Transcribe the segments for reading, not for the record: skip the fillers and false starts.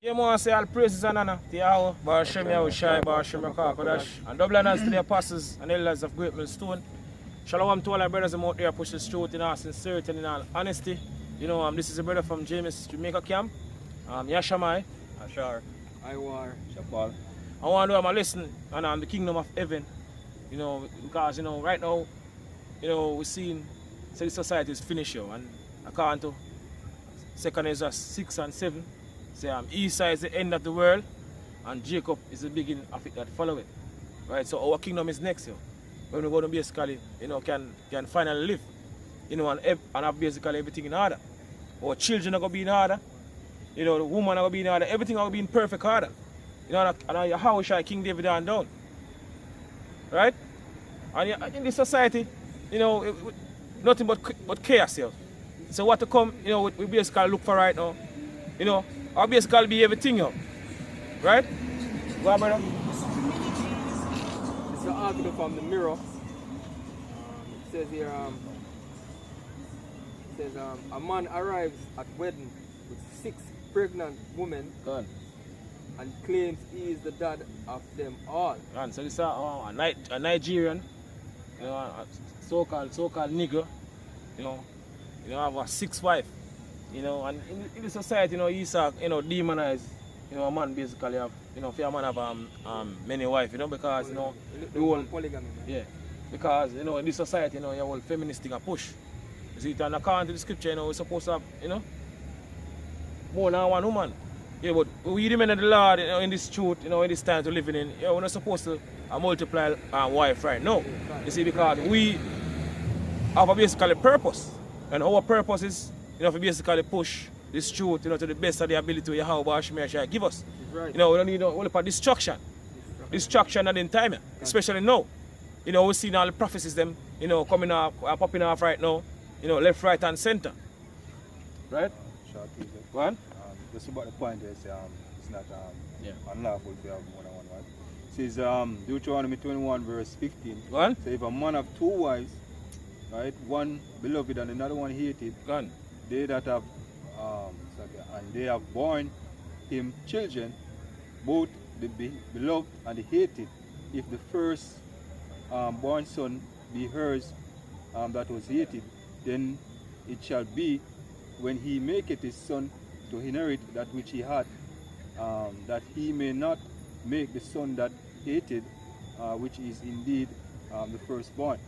Yeah, I say all praises and honor to Yahweh, Baruch Shem Yahushai, Baruch Shem Kodash, and double honors to the apostles and elders of Great Millstone. Shalom to all our brothers out there push the truth in all sincerity and in all honesty. You know, this is a brother from James Jamaica Camp, Yashamai, Ashar, Iwar, Shapal. I want to do my lesson on the kingdom of heaven. You know, because, you know, right now, you know, we're seeing the society is finished here, and according to 2 Ezra 6 and 7, say Esau is the end of the world, and Jacob is the beginning of it that follow it. Right, so our kingdom is next here. When we're going to basically, you know, can finally live, you know, and have basically everything in order. Our children are going to be in order, you know, the woman are going to be in order, everything are going to be in perfect order. You know, and how shall King David on down? Right? And in this society, you know, nothing but chaos here. So what to come, you know, we basically look for right now, you know, our basically be everything here. Right? Go on, brother. It's an article from the Mirror. It says here, a man arrives at wedding with 6 pregnant women and claims he is the dad of them all. And so this is a Nigerian, you know, a so-called nigger, you know, have a 6 wife, you know, and in the society, you know, he's you know, demonized, you know, a man basically have, you know, for a man have many wives, you know, because, you know, the whole polygamy. Yeah, because, you know, in this society, you know, your whole feminist thing a push. You see, and according to the scripture, you know, we're supposed to have, you know, more than one woman. Yeah, but we remain in the Lord, you know, in this truth, you know, in this time to living in, you know, we're not supposed to multiply wife right now. You see, because we have a basically purpose. And our purpose is, you know, to basically push this truth, you know, to the best of the ability we have, Baruch Shem Yahushai give us. Right. You know, we don't need all about destruction. Destruction not in time, especially now. You know, we're seeing all the prophecies them, you know, coming off, popping off right now, you know, left, right, and center. Right? Short easy. Go on. Just about the point is, it's not unlawful to have more than one wife. It says Deuteronomy 21 verse 15. Go on. So if a man have 2 wives, right, one beloved and another one hated, Go on. they that have and they have born him children, both the beloved and the hated, if the first born son be hers that was hated, then it shall be when he maketh his son to inherit that which he had, that he may not make the son that hated, which is indeed the firstborn.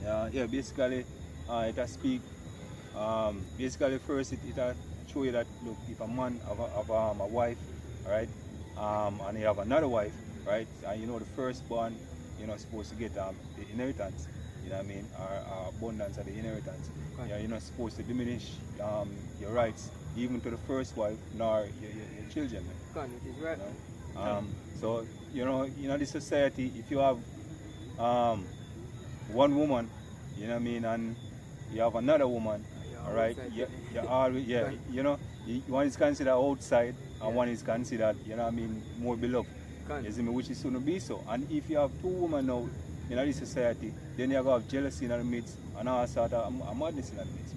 Yeah, basically, it has speak. Basically, first it show you that, look, if a man have a wife, right, and he have another wife, right, and you know the firstborn, you know, supposed to get the inheritance, you know what I mean, or abundance of the inheritance. Yeah, you're not supposed to diminish your rights even to the first wife nor your children. It is right. You know? So you know this society, if you have one woman, you know what I mean, and you have another woman, all right, you're always, you know, one is considered outside and one is considered, you know what I mean, more beloved. You see me, which is going to be so. And if you have 2 women now in this society, then you're going to have jealousy in the midst and all sort of madness in the midst.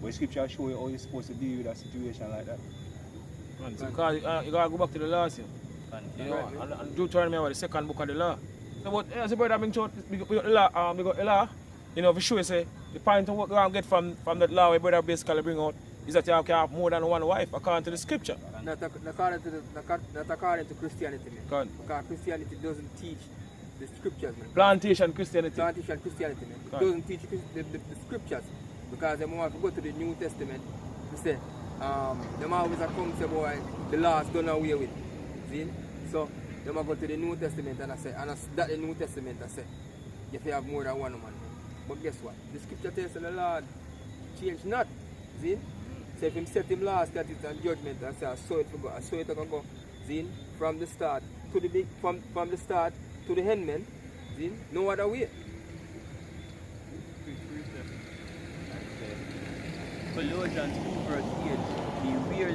But scripture show you how you're supposed to deal with a situation like that. Because you got to go back to the laws here. You know, and Deuteronomy was the 2nd book of the law. So, but as a brother, we got the law, you know, for sure, say, the point of what we're going to get from that law, we brother basically bring out, is that you can have more than one wife, according to the scripture. Not according to Christianity, man. Because Christianity doesn't teach the scriptures, man. Plantation Christianity. Plantation Christianity, man. It doesn't teach the scriptures. Because they want to go to the New Testament to say, them always come and say, boy, the law is done away with. See? So, they go to the New Testament and I say, and that the New Testament I say, you have to have more than one woman. But guess what? The scripture tells the Lord, change not. See? So if him set him law, statutes and judgment and say, I saw it to go, I saw it to go. See? From the start to the from the start to the end, man. See? No other way. Colossians 2 verse 8, beware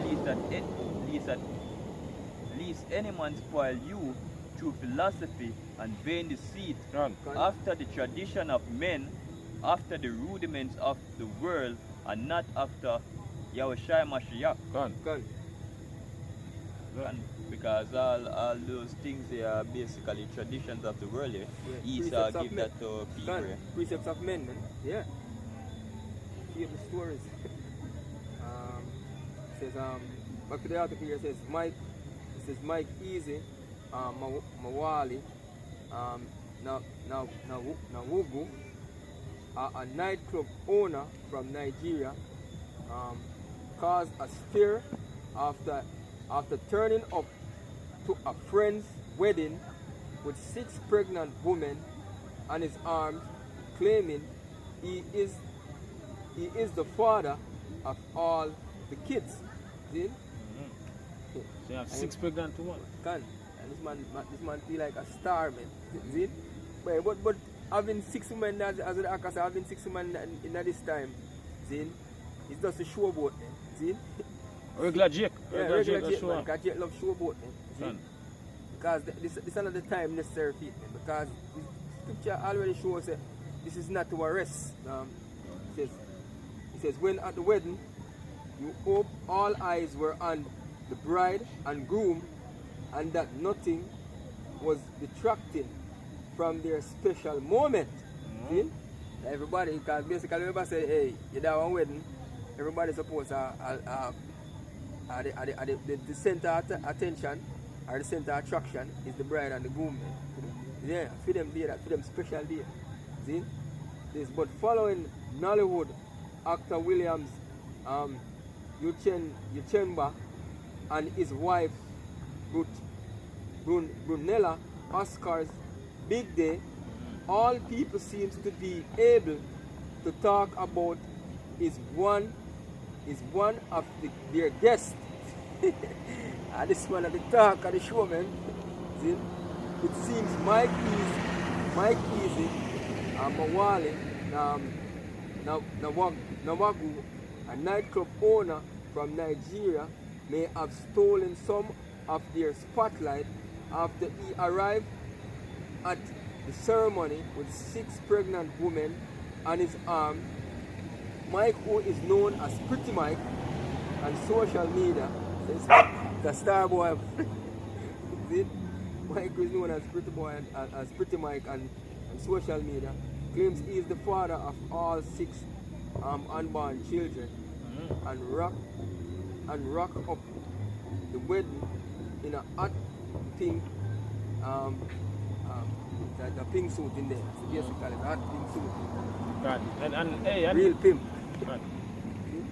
lest any man spoil you through philosophy and vain deceit, after the tradition of men, after the rudiments of the world, and not after Yahushua Mashiach. And because all those things they are basically traditions of the world. Esau give that to people. Precepts of men, man. Yeah. Hear the stories. Says back to the article here, it says Mike Easy, Mawali, Nawugu, a nightclub owner from Nigeria, caused a stir after turning up to a friend's wedding with 6 pregnant women on his arms, claiming he is the father of all the kids. See? So you have 6 pregnant women. And this man feel like a star, man. See? But having 6 women, as the actor said, having 6 women in this time, see? It's just a showboat, man. See? Regular Jake. Regular Jake, man. Because Jake loves showboat, man. Because this is another time necessary for it, man. Because the scripture already shows that this is not to arrest. It says, when at the wedding, you hope all eyes were on the bride and groom, and that nothing was detracting from their special moment. See? Everybody, because basically everybody say, hey, you're down one wedding, everybody's supposed to the center attention or the center attraction is the bride and the groom. Yeah, for them day, for them special day. See? This, but following Nollywood actor Williams Uchenba and his wife Brunella Oscar's big day, all people seems to be able to talk about is one of their guests. And this one at the talk of the show, man. See? It seems Mike Easy and Mawali Nawagu, a nightclub owner from Nigeria, may have stolen some of their spotlight after he arrived at the ceremony with 6 pregnant women on his arm. Mike, who is known as Pretty Mike on social media, the star boy. Mike is known as Pretty Boy and as Pretty Mike on social media, claims he is the father of all 6 unborn children, and rock up the wedding in a hot pink the pink suit in there. So basically, a hot pink suit. Right. And real pimp. Right.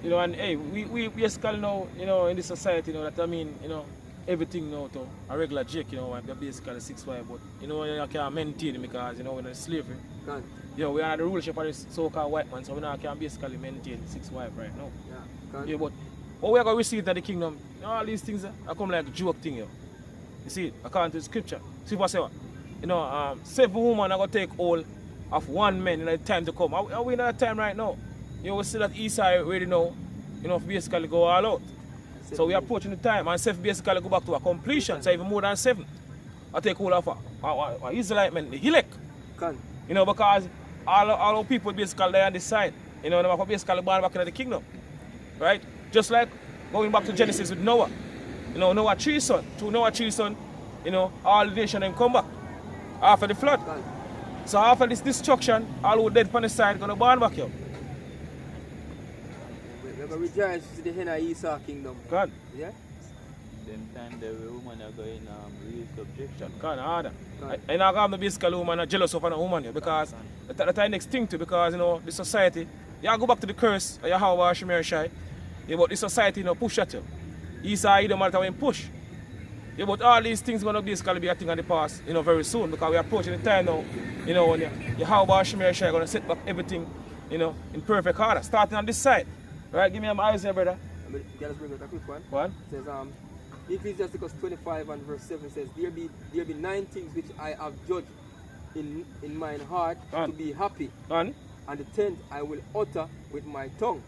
You know, and hey, we basically know, you know, in this society, you know, that I mean, you know, everything now to a regular Jake, you know, they're basically 6 wives, but you know, you can't maintain it because, you know, we're in slavery. Can't. You know, we are the rulership of this so-called white man, so we now can basically maintain 6 wives right now. Yeah, can't. Yeah, but what we are going to receive at the kingdom, you know, all these things are come like joke thing, you know. You see, according to the scripture. See what I say? You know, 7 women are going to take all of 1 man in the time to come. Are we in that time right now? You know, we see that Esau already know, you know, basically go all out. So we are approaching the time, and 7 basically go back to a completion, so even more than 7. I take all of our Israelite men, the Hilek. You know, because all people basically there on this side, you know, they basically born back into the kingdom. Right? Just like going back to Genesis with Noah. You know, Noah 3 sons. To Noah 3 sons, you know, all the nation then come back after the flood. So after this destruction, all who dead on the side gonna born back here. We're going to rejoice to the end of Esau kingdom. God. Yeah? Same time the woman are going real subjection. God, harder. And I got the basically woman are jealous of another woman here because that's the next thing too, because, you know, the society, you go back to the curse of Yahweh Shemer Shai. Yeah, but the society, you know, push at you. Esau, it don't matter when push. Yeah, but all these things going to basically be a thing of the past, you know, very soon, because we're approaching the time now, you know, when Yahweh Shemer Shai going to set back everything, you know, in perfect order, starting on this side. Right, give me my eyes here, brother. Can I just bring out a quick one? What? It says, Ecclesiasticus 25 and verse 7 says, there be 9 things which I have judged in mine heart to be happy. And the 10th I will utter with my tongue.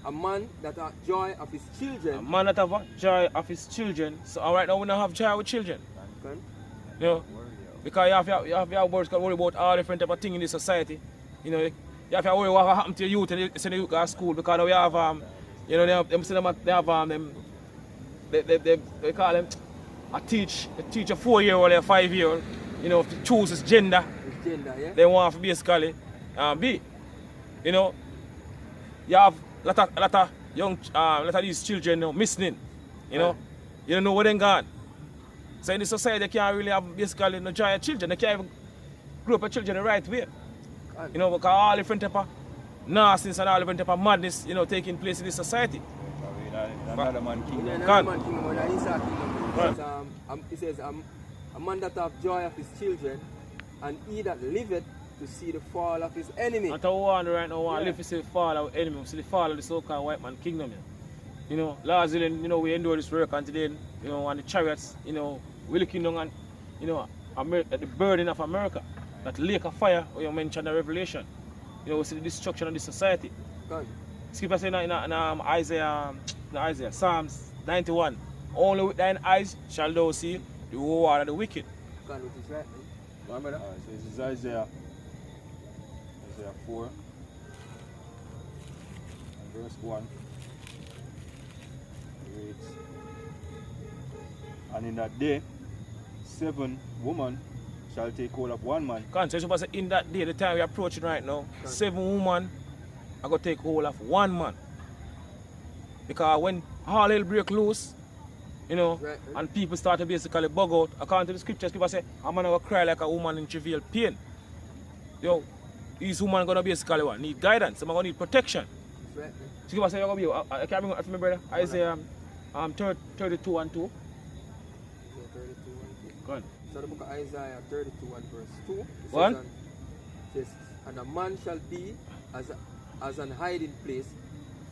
A man that hath joy of his children. A man that have joy of his children. So right now we don't have joy with children. Okay. You know, because you have your words can worry about all different type of things in this society. You know, you have to worry what happened to your youth and you send the youth to school because we have you know they call them teach a 4-year-old or a 5-year-old, you know, to choose his gender. His gender, yeah. They want to basically be. You know, you have a lot of young, lot of these children now missing. You know, you don't know where they're gone. So in the society, they can't really have basically no joy of children. They can't even grow up children the right way. You know, because all different type of nonsense and all different type of madness, you know, taking place in this society. Another man kingdom. Another man kingdom, or the Esau kingdom. It says, a man that have joy of his children, and he that liveth to see the fall of his enemy. And to one right now, want to live to see the fall of our enemy, see the fall of the so-called white man kingdom. You know, last year, you know, we endure this work, and today, you know, on the chariots, you know, we're looking down on, you know, at the burden of America, that lake of fire where you mentioned in the Revelation. You know, we see the destruction of this society. Scripture says in Isaiah, Psalms 91, only with thine eyes shall thou see the reward of the wicked. God, which is right, man. Brother? So this is Isaiah 4, and verse 1. It reads, and in that day, 7 women shall take hold of one man. So in that day, the time we're approaching right now, 7 women are going to take hold of one man. Because when all hell break loose, you know, and people start to basically bug out, according to the scriptures, people say, a man will cry like a woman in travail pain. Yo, these women going to basically what? Need guidance, they're going to need protection. Right. So people say, you're going to be, I can't remember, my brother, Isaiah 32 and 2. Go on. So the book of Isaiah 32 and verse 2. What? Says, and a man shall be as an hiding place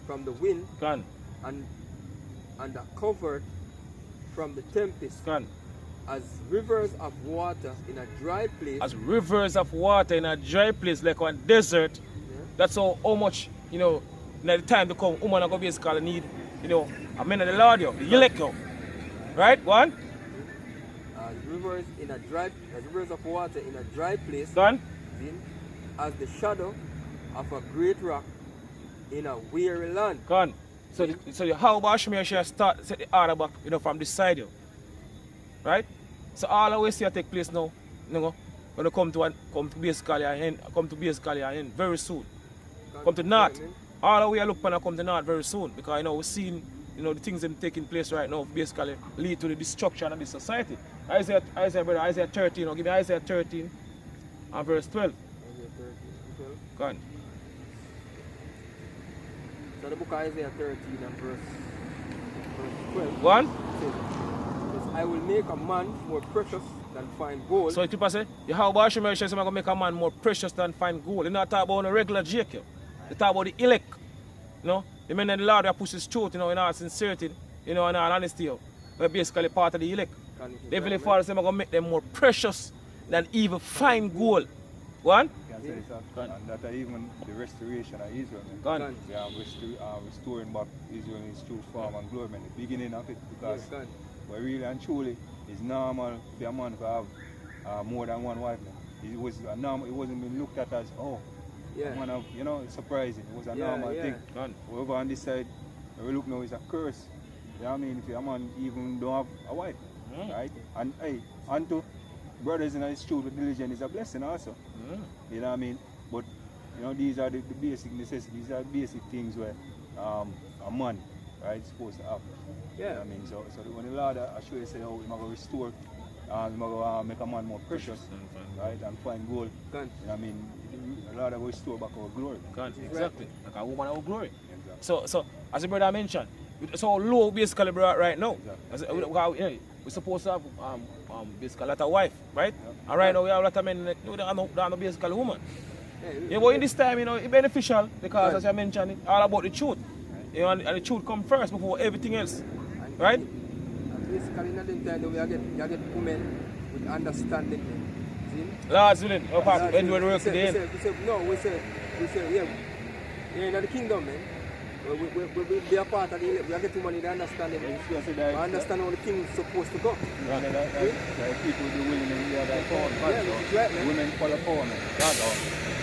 from the wind, Go on. and a covert from the tempest, Go on. as rivers of water in a dry place. As rivers of water in a dry place like on desert, that's how much, you know, in the time to come, woman are going to basically need, you know, a man of the Lord, yo, the elect, yo. Right? One? As rivers of water in a dry place. Done? As the shadow of a great rock in a weary land. Gone. So how about Shemir should start set the order back, you know, from this side, yo. Right? So all the way see take place now, you know, when come to basically an end very soon. Come to north. All the way I look when I come to north very soon, because you know we're seeing, you know, the things that are taking place right now basically lead to the destruction of this society. Isaiah 13, you know, give me Isaiah 13 and verse 12. Isaiah 13, 12. Go on. So the book of Isaiah 13 and verse 12. Go on. Says, I will make a man more precious than fine gold. So people say, how about Shemir says I'm going to make a man more precious than fine gold. They're not talking about a regular Jacob. They talk about the elect. You know, the men and the Lord that push his truth, you know, in all sincerity, you know, in all honesty, we're basically part of the elect. The Heavenly Father says I'm going to make them more precious than even fine gold. One? And that even the restoration of Israel. Gone. We are restoring back Israel in its true form and glory, man. The beginning of it, because but really and truly, it's normal for a man to have more than one wife. Man. It was a normal. It wasn't being looked at as one of, you know, it's surprising. It was a normal thing. However, on this side, we look now, it's a curse. You know what I mean? If a man even don't have a wife, right? And hey, unto brothers in his truth with diligence is a blessing also. You know what I mean? But you know, these are the basic necessities. These are basic things where a man, right, is supposed to have. You know what I mean? So when the Lord assure you say, oh, we're going to restore, we're going to make a man more precious, right, and find gold. You know what I mean? The Lord will restore back our glory. Exactly. Like a woman of glory. Exactly. So as the brother mentioned, so low basically right now. Exactly. We're supposed to have basically a lot of wife, right? And right now we have a lot of men that are basically women. Yeah, but in this time, you know, it's beneficial because as I mentioned, it's all about the truth. You know, and the truth comes first before everything else. Right? And basically in the time you get women with understanding. Lord's willing, when we work today. We say, yeah, in the kingdom, man. We be a part of the elect. We are getting money to understand it. We understand how the things are supposed to go. People do willing and we are that power. Women follow power, man.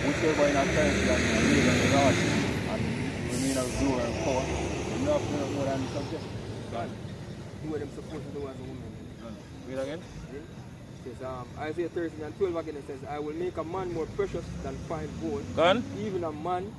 Whichever in our country and live in the Lord and women are doing and power, we have to know more than the subject. Do what they're supposed to do as a woman. Read again. It says, Isaiah 13 and 12 again, it says, I will make a man more precious than fine gold, Gone. even a man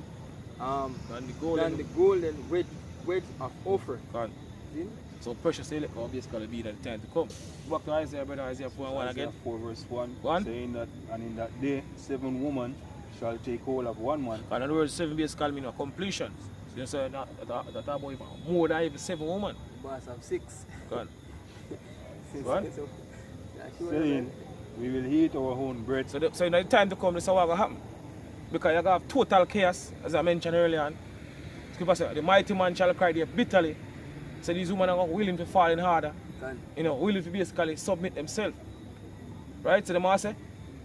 And the than the golden wedge of Ophir. Gone. See? So precious elect will basically be at the time to come. Back to Isaiah, brother, Isaiah 4 and 1 Isaiah again. 4 verse 1, One. saying that, and in that day 7 women shall take hold of one man. In other words, 7 basically mean a completion. So you say that about more than even 7 women. Boss of 6. Gone. So, What? yeah, sure Saying, we will eat our own bread. So in the time to come, this is what will happen. Because you're going to have total chaos, as I mentioned earlier on. Scripture says, the mighty man shall cry there bitterly. So these women are willing to fall in harder. You know, willing to basically submit themselves. Right? So the man say,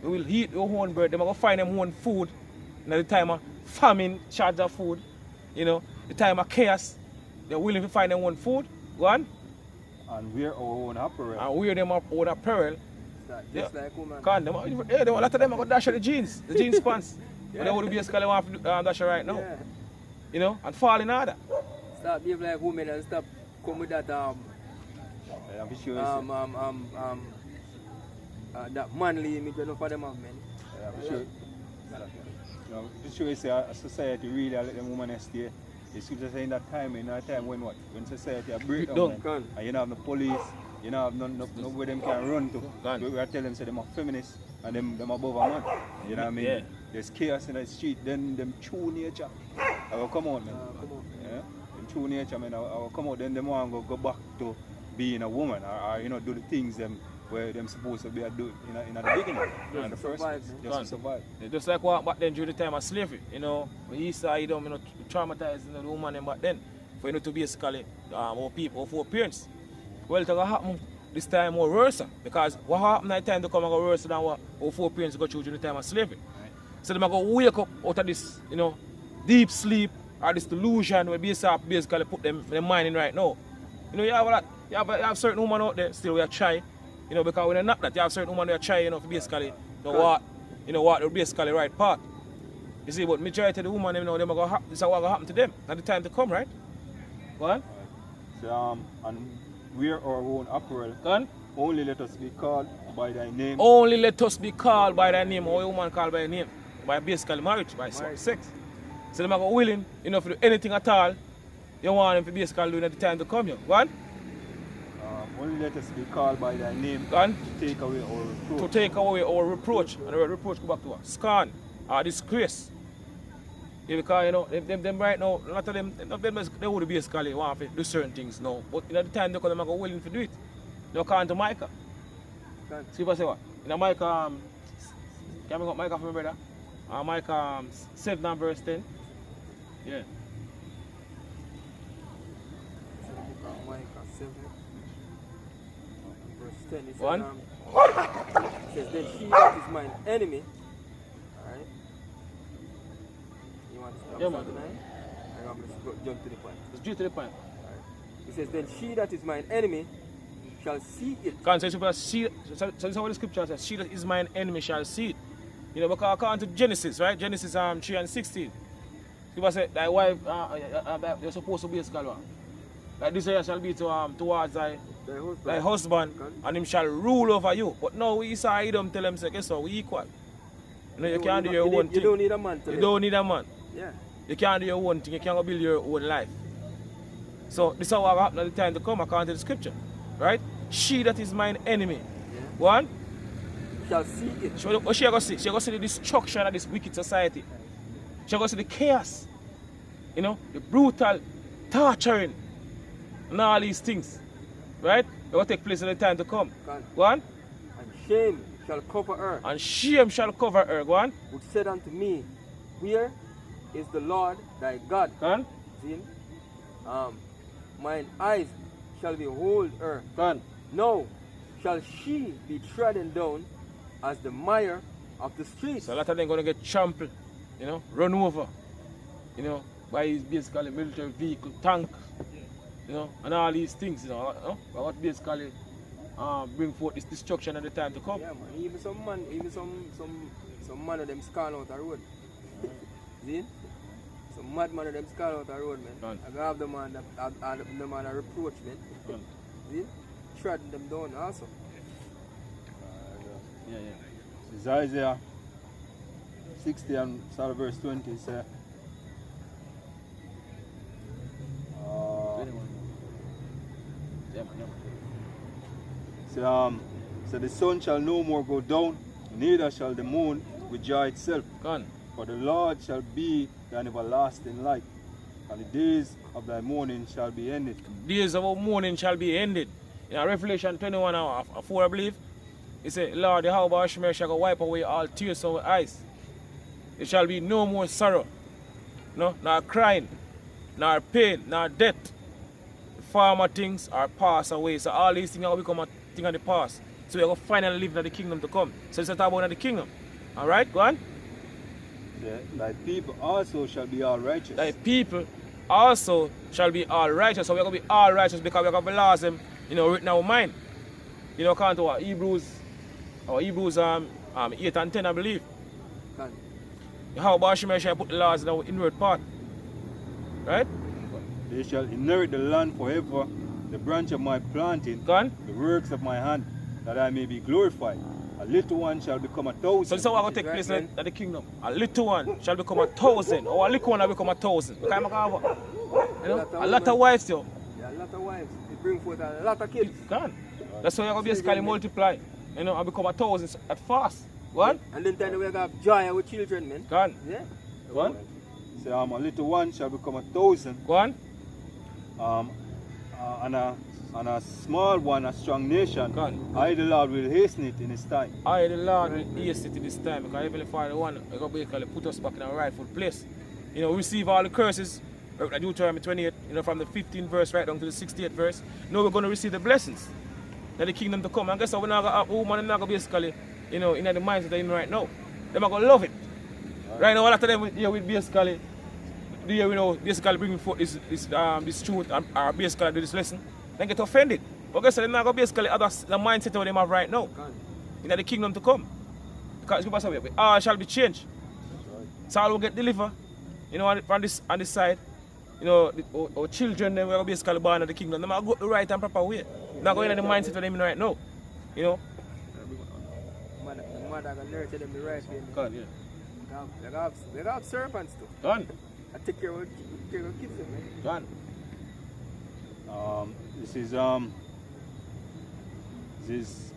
we will eat our own bread. They're going to find them own food. In the time of famine, shortage of food. You know, the time of chaos, they're willing to find their own food. Go on. And wear our own apparel. And wear them up own apparel. Just like woman. Can them, yeah, a lot of them are going to dash the jeans pants. But they would basically want to dash right now. Yeah. You know, and fall in order. Stop behave like women and stop come with that I'm sure that manly image you know for them have men. I'm sure. I'm sure you say a society really let them women stay. It's just in that time, in that time when what? When society break down, Gone. and you don't have no police, you don't have no where them can run to. Gone. We are telling them say them are feminists and them above a man. You know what I mean? Yeah. There's chaos in the street, then them true nature. I will come out, man. Come on. Yeah? Them true nature, man. I will come out, then them want to go back to being a woman, or you know, do the things them where them supposed to be do in the beginning, in the first place, just to survive. Just like what back then during the time of slavery, you know, when he saw them, you know, traumatizing the woman and back then, for you know to basically more people, for parents. Well, it's going to happen this time more worse, because what happened at the time to come and go worse than what our 4 parents go through during the time of slavery. Right. So they're going to wake up out of this, you know, deep sleep or this delusion where basically put them in their mind in right now. You know, you have certain women out there still we are trying. You know, because when they're not that, you have certain women that are trying, you know, to basically, you know what, they're basically right path. You see, but majority of the women, you know, this is what's going to happen to them at the time to come, right? What? So, and wear our own apparel. Gone? Only let us be called by thy name. Only let us be called by thy name, or a woman called by name, by basically marriage, by sex. So they're not willing, you know, to do anything at all. You want them to basically do it at the time to come, you know. What? Only let us be called by thy name. Gone? To take away our reproach. To take away our reproach. And the word reproach go back to what? Scorn or disgrace. Yeah, because you know, them right now, a lot of them they would basically want to do certain things now. But in the time they come, they're willing to do it. They come to Micah. See what I say what? In Micah, can we go Micah for me, brother? Micah 7 and verse 10. Yeah. Micah 7. Verse 10. It says, One. It says, then she that is mine enemy. Alright. You want to stop Yeah, man. tonight? I'm going to jump to the point. It's due to the point. It says, then she that is mine enemy shall see it. So this is what the scripture says. She that is mine enemy shall see it. You know, because according to Genesis, right? Genesis 3 and 16. Scripture said, thy wife, you're supposed to be a scholar. Like this area shall be towards thy husband, and him shall rule over you. But now we saw Edom tell him, say, guess what, we equal. You know, you can't do your own thing. You don't need a man to You live. don't need a man. Yeah. You can't do your own thing. You can't build your own life. So this is what happened at the time to come according to the scripture. Right? She that is mine enemy. Yeah. One, Shall see it. what she going to see? She going to see the destruction of this wicked society. She going to see the chaos. You know, the brutal torturing and all these things. Right? They will take place in the time to come. Go on. And shame shall cover her. And shame shall cover her. Go on. Which said unto me, where is the Lord thy God? Go on. See? Mine eyes shall behold her. Go on. No, shall she be trodden down as the mire of the streets. So a lot of them going to get trampled, you know, run over, you know, by his basically military vehicle, tank, you know, and all these things, you know, what basically bring forth this destruction at the time to come. Yeah, man. Even some man of them scan out the road. See? Some madman of them scan out the road, man. I have the man that reproach, man. See? tread them down also. Yeah. It's Isaiah 60 and start of verse 20. It says, so the sun shall no more go down, neither shall the moon withdraw itself. Gone. For the Lord shall be thine everlasting light, and the days of thy mourning shall be ended. Days of our mourning shall be ended. In Revelation 21 and 4, I believe, it says, Lord, the Yahweh Shemel shall go wipe away all tears from our eyes. There shall be no more sorrow, no, nor crying, nor pain, nor death. The former things are passed away. So all these things will become a thing of the past. So we are going to finally live in the kingdom to come. So it's talk about the kingdom. Alright, go on. Thy people also shall be all righteous. Thy people also shall be all righteous. So we're going to be all righteous because we're going to be laws them, written in our mind. According to our Hebrews 8 and 10, I believe. How about Shemel shall put the laws in our inward part? Right? They shall inherit the land forever, the branch of my planting, Gone? the works of my hand, that I may be glorified. A little one shall become 1,000. So this is what will take place in the kingdom. A little one shall become 1,000, or a little one will become 1,000. A lot of wives, yo. Yeah, a lot of wives. They bring forth a lot of kids. Gone. That's why you're going to basically multiply. And become 1,000 at fast. What? And then we have joy with children, man. Gone. Yeah. What? So a little one shall become 1,000. Go on. And a small one, a strong nation. Gone. I, the Lord, will hasten it in his time. I, the Lord, will hasten it in this time. Because Heavenly Father, one, we're going to basically put us back in our rightful place. We receive all the curses. Deuteronomy 28, from the 15th verse right down to the 68th verse. Now we're going to receive the blessings. That the kingdom to come. And guess what? We're not going to have a woman, not going to basically, in the minds that they're in right now. They're going to love it. Right now, a lot of them, we basically, basically bringing forth this truth and basically do this lesson. Then get offended. But guess what? They're not going to basically have the mindset that they have right now. In the kingdom to come. Because people say, all shall be changed. So all will get delivered. On this side. Our children, they will basically born in the kingdom. They might go the right and proper way. Not going in the mindset of them right now. The mother can nurture them the right way. God, yeah. They have serpents too. Done. I take care of kids, man. Done. This is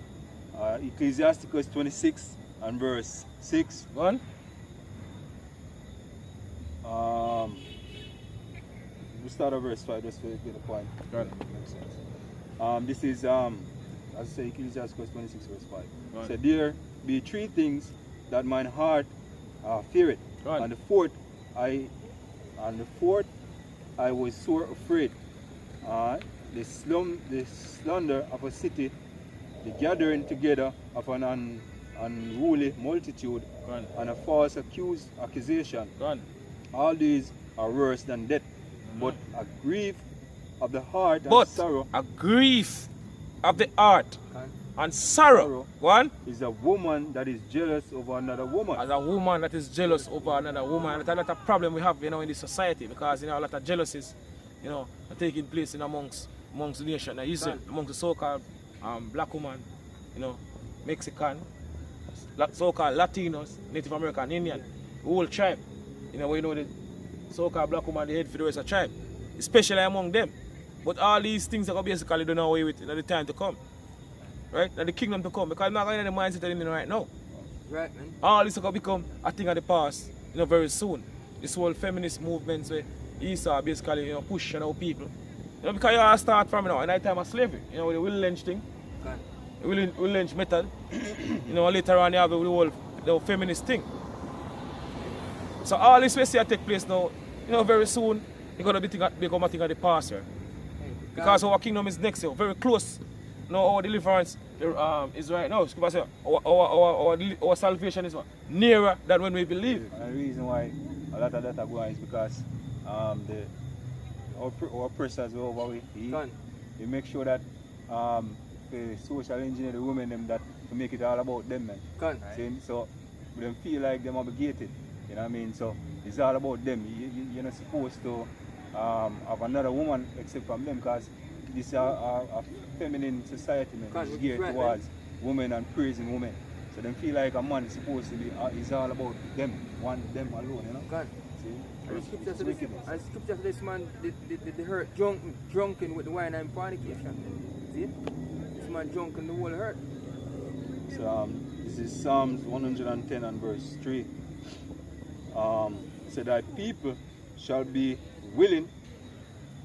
Ecclesiasticus 26 and verse 6. Gone. We start at verse 5 just to get the point. Right. Makes sense. This is, as I say, Ecclesiasticus 26 verse 5. Right. So there be three things that mine heart feareth. Right. And the fourth I was sore afraid. The slumber of a city, the gathering together of an unruly multitude, Right. and a false accusation. Gone. All these are worse than death. But a grief of the heart and But sorrow a grief of the heart and sorrow. One is a woman that is jealous over another woman. as a woman that is jealous over another woman. That's a lot of problem we have, in this society, because a lot of jealousies, are taking place amongst the nation, Israel, amongst the so-called black woman, Mexican, so-called Latinos, Native American, Indian, the whole tribe. The so-called black woman, the head for the rest of the tribe, especially among them. But all these things are basically done away with in the time to come. Right? In the kingdom to come. Because I'm not going to the mindset that in right now. Right, man. All this is going to become a thing of the past, very soon. This whole feminist movements where Esau basically, push people. Because you all start from, in the time of slavery, with the will lynch thing. Okay. The will lynch method. Later on you have the feminist thing. So all this we see take place now, very soon, it's going to become a thing of the past here. Because our kingdom is next year, very close. Our deliverance is right now. Our salvation is nearer than when we believe. And the reason why a lot of that are going is because our oppressors over we make sure that the social engineer the women them that to make it all about them, man. So them feel like them obligated. You know what I mean? So it's all about them. You're not supposed to have another woman except from them, because this is a feminine society, man. Can't It's be geared right, towards women and praising women. So them feel like a man is supposed to be, it's all about them, them alone, you know? God. See? And the It's scripture says wickedness. and scripture says this man, the hurt drunken with the wine and fornication. See? This man drunken the whole hurt. So this is Psalms 110 and verse 3. So thy people shall be willing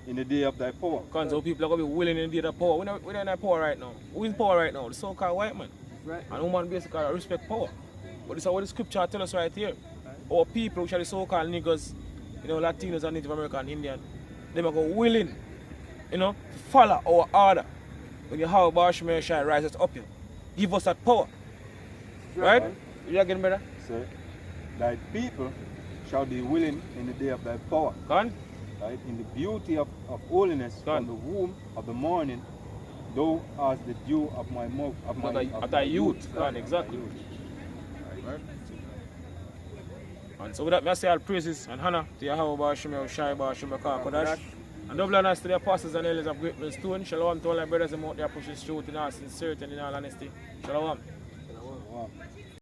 in the day of thy power. Because so people are going to be willing in the day of power. We're not in that power right now. Who is in power right now? The so-called white man. Right. And woman basically respect power. But this is what the scripture tell us right here. Our people, which are the so-called niggas, you know, Latinos and Native American Indian, they are go willing, you know, to follow our order. When you have Barshman Shai rises up here. Give us that power. Right? You are getting better? So thy people shall be willing in the day of thy power. Gone? Right? In the beauty of holiness Gone. from the womb of the morning, thou hast the dew of my mouth Of thy youth. Gone, exactly. Right? And so with that, I say all praises and honor to Yahweh Barshman Shai Barshman Kodash. And double honors to the apostles and elders of Great Millstone. Shalom to all our brothers and out there pushing truth in all sincerity and in all honesty. Shalom. Wow.